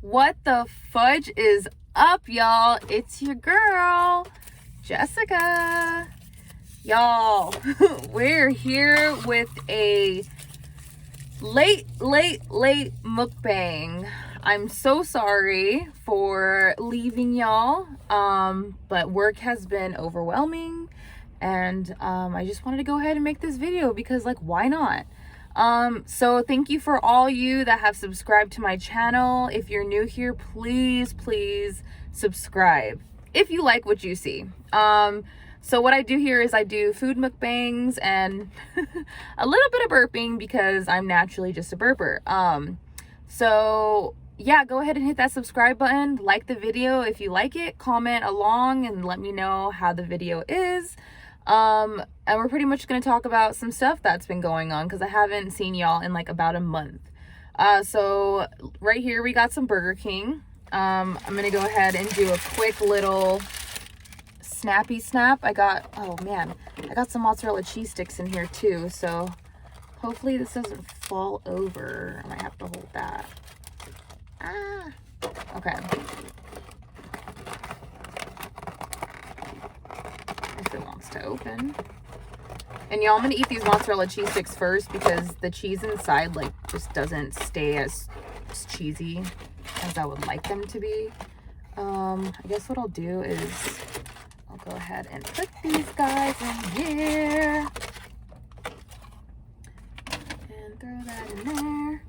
What the fudge is up, y'all? It's your girl, Jessica. Y'all, we're here with a late mukbang. I'm so sorry for leaving y'all, but work has been overwhelming, and I just wanted to go ahead and make this video because, like, why not? So thank you for all you that have subscribed to my channel. If you're new here, please subscribe if you like what you see. So what I do here is I do food mukbangs and a little bit of burping because I'm naturally just a burper. So yeah, go ahead and hit that subscribe button, like the video if you like it, comment along and let me know how the video is. And we're pretty much going to talk about some stuff that's been going on because I haven't seen y'all in like about a month. So right here we got some Burger King. I'm going to go ahead and do a quick little snappy snap. Oh man, I got some mozzarella cheese sticks in here too. So hopefully this doesn't fall over. I might have to hold that. Okay. If it wants to open. And y'all, I'm gonna eat these mozzarella cheese sticks first because the cheese inside like just doesn't stay as cheesy as I would like them to be. I guess what I'll do is I'll go ahead and put these guys in here and throw that in there.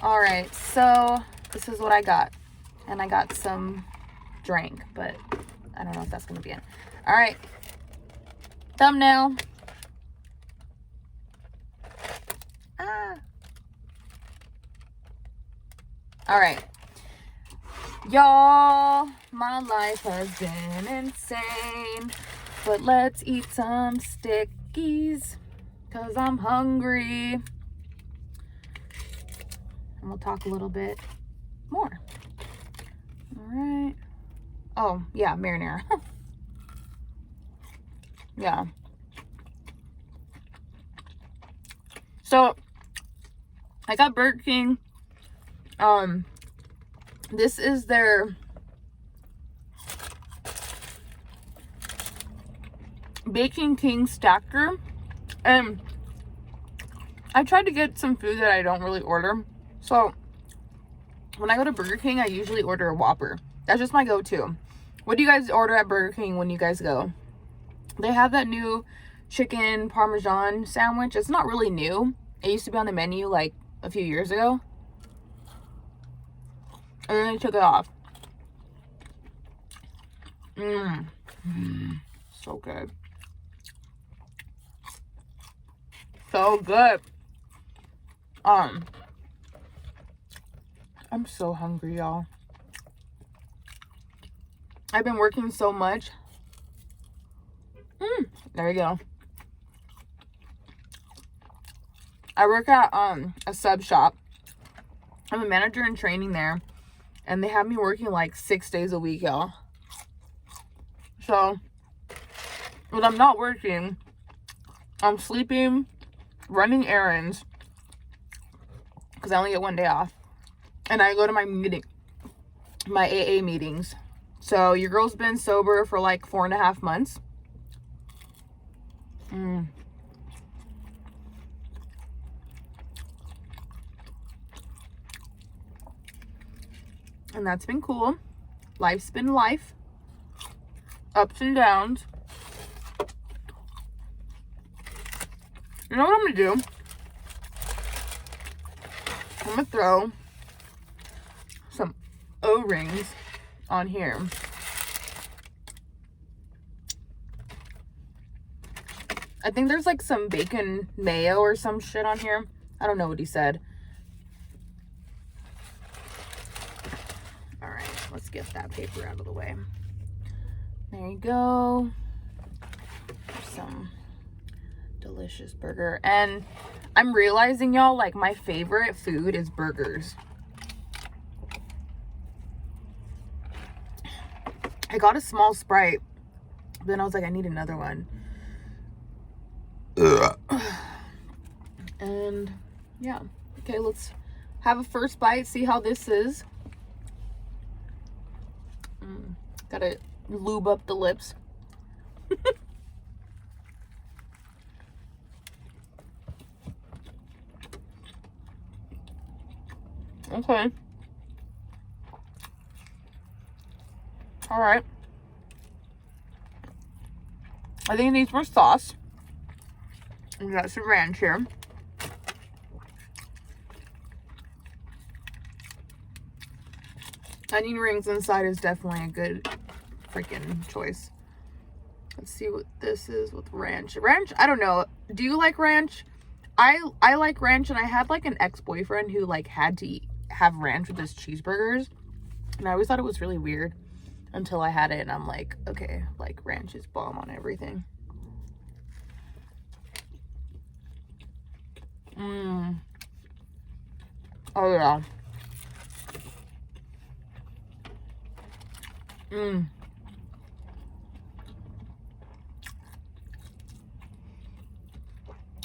All right, so this is what I got, and I got some drink, but I don't know if that's gonna be it. All right. Thumbnail. All right. Y'all, my life has been insane, but let's eat some stickies because I'm hungry. And we'll talk a little bit more. All right. Oh, yeah, marinara. Yeah. So I got Burger King. This is their Baking King stacker. And I tried to get some food that I don't really order. So when I go to Burger King, I usually order a Whopper. That's just my go-to. What do you guys order at Burger King when you guys go? They have that new chicken parmesan sandwich. It's not really new. It used to be on the menu like a few years ago. And then they took it off. So good. So good. I'm so hungry, y'all. I've been working so much. There we go. I work at a sub shop. I'm a manager in training there, and they have me working like 6 days a week, y'all. So when I'm not working, I'm sleeping, running errands, because I only get 1 day off, and I go to my AA meetings. So your girl's been sober for like 4.5 months. And that's been cool. Life's been life. Ups and downs. You know what I'm gonna do? I'm gonna throw some O-rings on here. I think there's like some bacon mayo or some shit on here. I don't know what he said. All right, let's get that paper out of the way. There you go. Some delicious burger. And I'm realizing, y'all, like my favorite food is burgers. I got a small Sprite, then I was like, I need another one. And yeah, okay, let's have a first bite, see how this is. Gotta lube up the lips. Okay. All right. I think it needs more sauce. We got some ranch here. Onion rings inside is definitely a good freaking choice. Let's see what this is with ranch. Ranch, I don't know. Do you like ranch? I like ranch, and I had like an ex-boyfriend who like had to have ranch with his cheeseburgers, and I always thought it was really weird until I had it, and I'm like, okay, like ranch is bomb on everything. Oh yeah.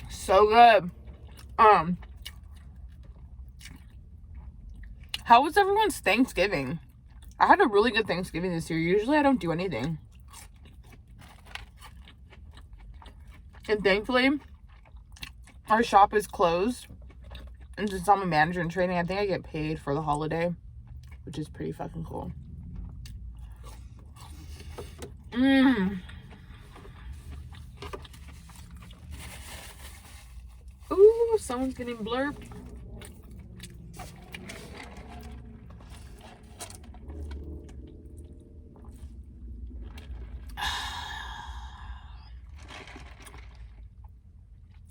So good. How was everyone's Thanksgiving? I had a really good Thanksgiving this year. Usually I don't do anything. And thankfully, our shop is closed. And since I'm a manager in training, I think I get paid for the holiday, which is pretty fucking cool. Ooh, someone's getting blurped.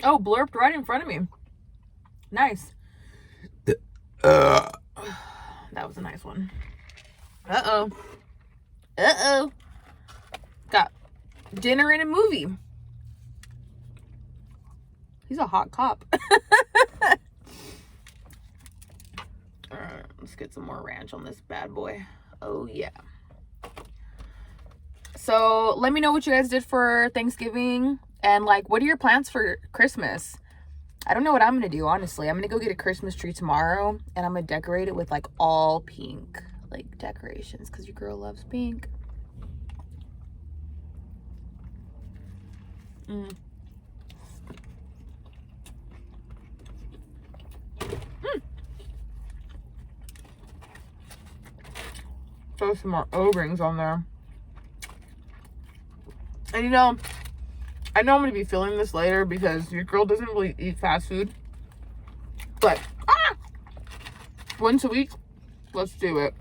Oh, blurped right in front of me. Nice. That was a nice one. Uh-oh. Uh-oh. Got dinner and a movie. He's a hot cop. Alright, let's get some more ranch on this bad boy. Oh, yeah. So, let me know what you guys did for Thanksgiving. And, like, what are your plans for Christmas? I don't know what I'm going to do, honestly. I'm going to go get a Christmas tree tomorrow. And I'm going to decorate it with, like, all pink, like, decorations. Because your girl loves pink. Throw some more O-rings on there. And you know, I know I'm going to be filming this later because your girl doesn't really eat fast food. But, once a week, let's do it.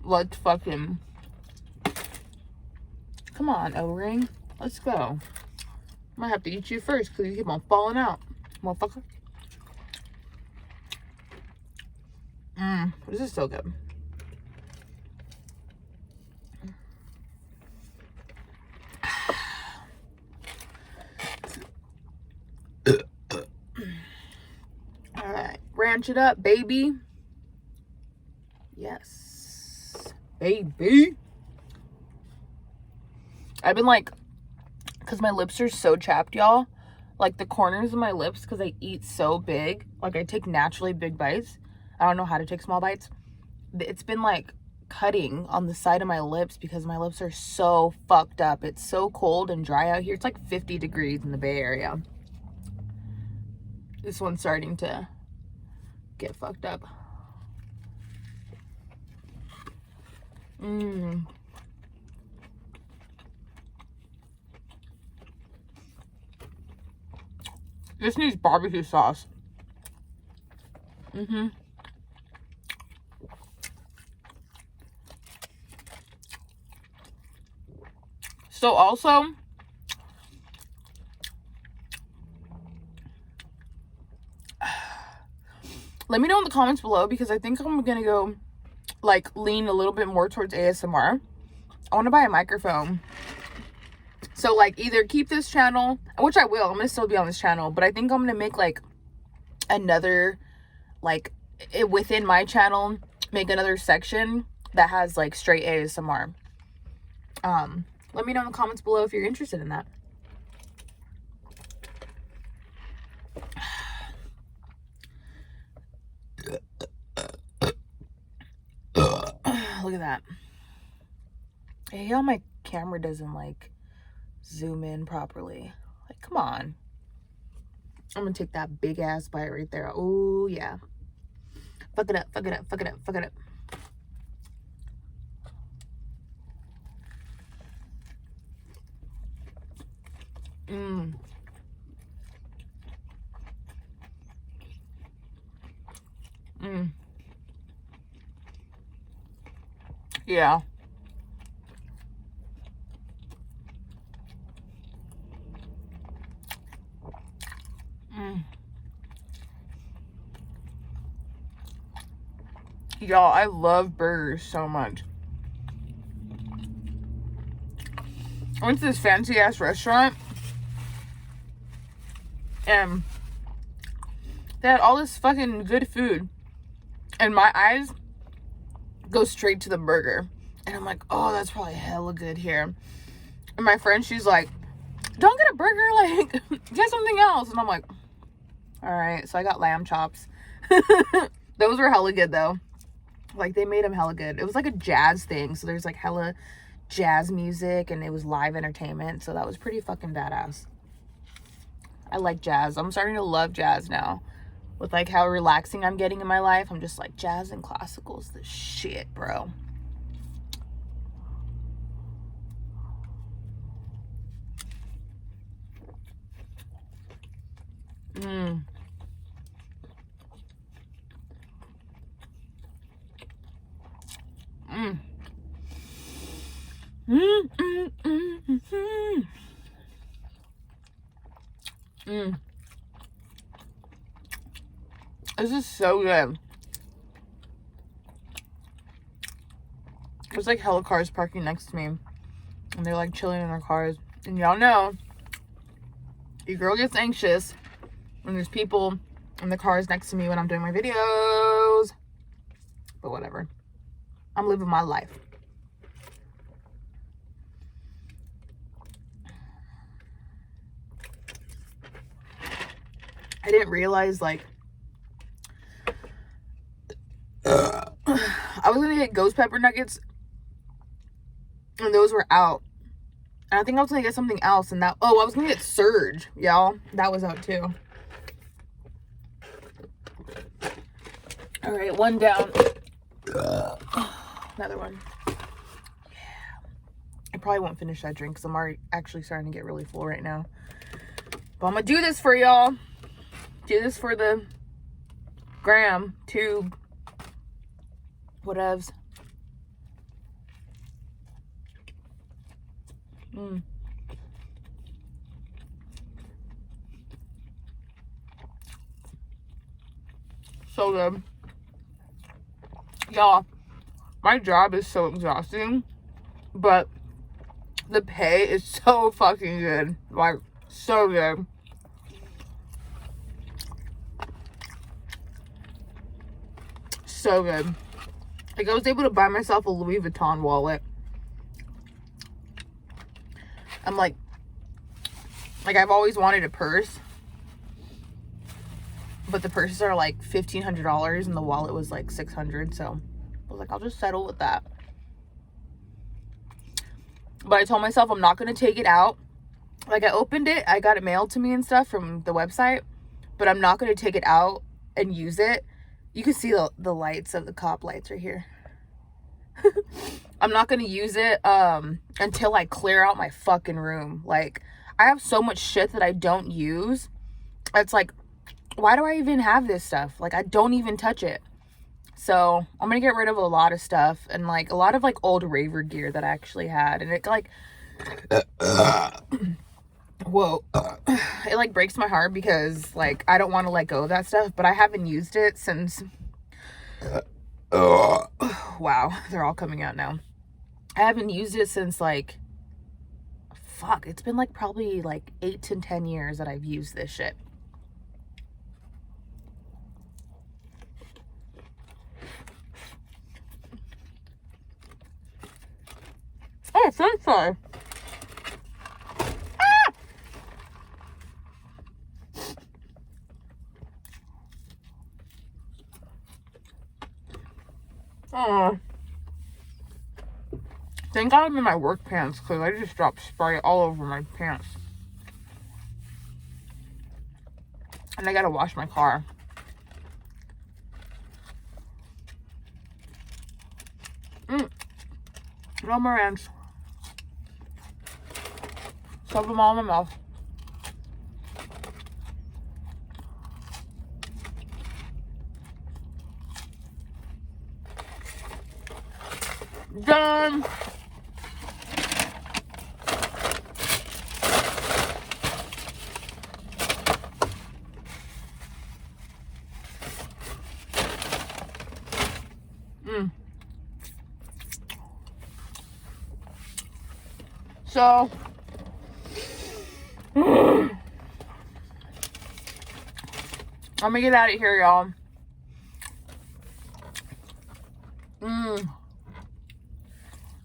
Let's fucking... Come on, O-ring. Let's go. I might have to eat you first because you keep on falling out, motherfucker. This is so good. Alright, ranch it up, baby. Yes, baby. I've been like, because my lips are so chapped, y'all. Like the corners of my lips, because I eat so big. Like I take naturally big bites. I don't know how to take small bites. It's been like cutting on the side of my lips because my lips are so fucked up. It's so cold and dry out here. It's like 50 degrees in the Bay Area. This one's starting to get fucked up. This needs barbecue sauce. So also, let me know in the comments below because I think I'm gonna go like lean a little bit more towards ASMR. I want to buy a microphone. So like either keep this channel, which I will, I'm gonna still be on this channel, but I think I'm gonna make like another, like within my channel, make another section that has like straight ASMR. Let me know in the comments below if you're interested in that. Look at that. I hate how my camera doesn't like zoom in properly. Like, come on. I'm gonna take that big ass bite right there. Oh yeah. Fuck it up, fuck it up, fuck it up, fuck it up. Mmm. Mmm. Yeah. Mmm. Y'all, I love burgers so much. I went to this fancy ass restaurant and they had all this fucking good food. And my eyes go straight to the burger. And I'm like, oh, that's probably hella good here. And my friend, she's like, don't get a burger, like, get something else. And I'm like, all right. So I got lamb chops. Those were hella good, though. Like, they made them hella good. It was like a jazz thing. So there's, like, hella jazz music. And it was live entertainment. So that was pretty fucking badass. I like jazz. I'm starting to love jazz now. With, like, how relaxing I'm getting in my life. I'm just like, jazz and classical's the shit, bro. Mmm. Mmm. Mmm. Mmm. Mmm. Mmm. Mmm. This is so good. There's like hella cars parking next to me. And they're like chilling in their cars. And y'all know, your girl gets anxious when there's people in the cars next to me when I'm doing my videos. But whatever. I'm living my life. I didn't realize, like, I was gonna get ghost pepper nuggets and those were out. And I think I was gonna get something else, and that, oh, I was gonna get Surge, y'all. That was out too. All right, one down. Another one. Yeah. I probably won't finish that drink because I'm already actually starting to get really full right now. But I'm gonna do this for y'all. Do this for the gram, tube, whatevs. Mmm. So good. Y'all, my job is so exhausting, but the pay is so fucking good. Like, so good. So good. Like, I was able to buy myself a Louis Vuitton wallet. I'm like I've always wanted a purse, but the purses are like $1,500 and the wallet was like $600. So I was like, I'll just settle with that. But I told myself I'm not going to take it out. Like, I opened it, I got it mailed to me and stuff from the website, but I'm not going to take it out and use it. You can see the lights of the cop lights right here. I'm not going to use it until I clear out my fucking room. Like, I have so much shit that I don't use. It's like, why do I even have this stuff? Like, I don't even touch it. So I'm going to get rid of a lot of stuff and like a lot of like old raver gear that I actually had. And it like, whoa, it like breaks my heart because like I don't want to let go of that stuff, but I haven't used it since, wow, they're all coming out now. I haven't used it since like, fuck, it's been like probably like 8 to 10 years that I've used this shit. Oh, french fry. Oh. Thank God I'm in my work pants because I just dropped Sprite all over my pants. And I gotta wash my car. No more ranch. Stuff them all in my mouth. Done. So, I'm gonna get out of here, y'all.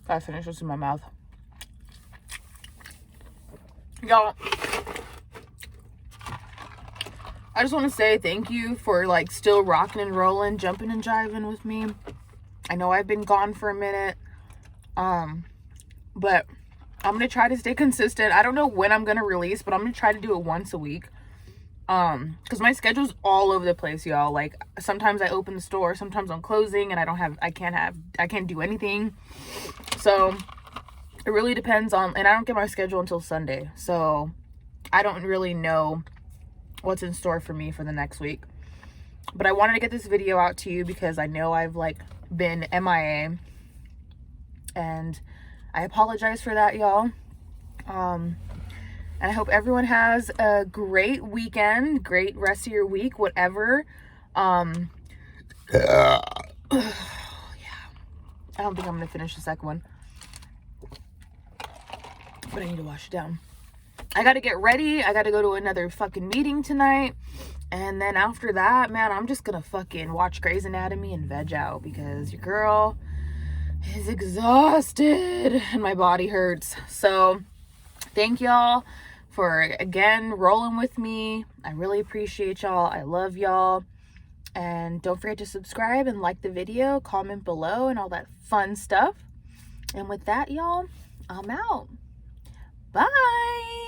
Gotta finish this in my mouth. Y'all, I just want to say thank you for like still rocking and rolling, jumping and jiving with me. I know I've been gone for a minute, but I'm gonna try to stay consistent. I don't know when I'm gonna release, but I'm gonna try to do it once a week. Because my schedule's all over the place, y'all. Like sometimes I open the store, sometimes I'm closing, and I can't do anything. So it really depends on, and I don't get my schedule until Sunday, so I don't really know what's in store for me for the next week. But I wanted to get this video out to you because I know I've like been MIA, and I apologize for that, y'all. And I hope everyone has a great weekend, great rest of your week, whatever. Yeah. I don't think I'm gonna finish the second one, but I need to wash it down. I gotta get ready. I gotta go to another fucking meeting tonight. And then after that, man, I'm just gonna fucking watch Grey's Anatomy and veg out because your girl is exhausted and my body hurts. So thank y'all for again rolling with me. I really appreciate y'all. I love y'all. And don't forget to subscribe and like the video, comment below, and all that fun stuff. And with that, y'all, I'm out. Bye.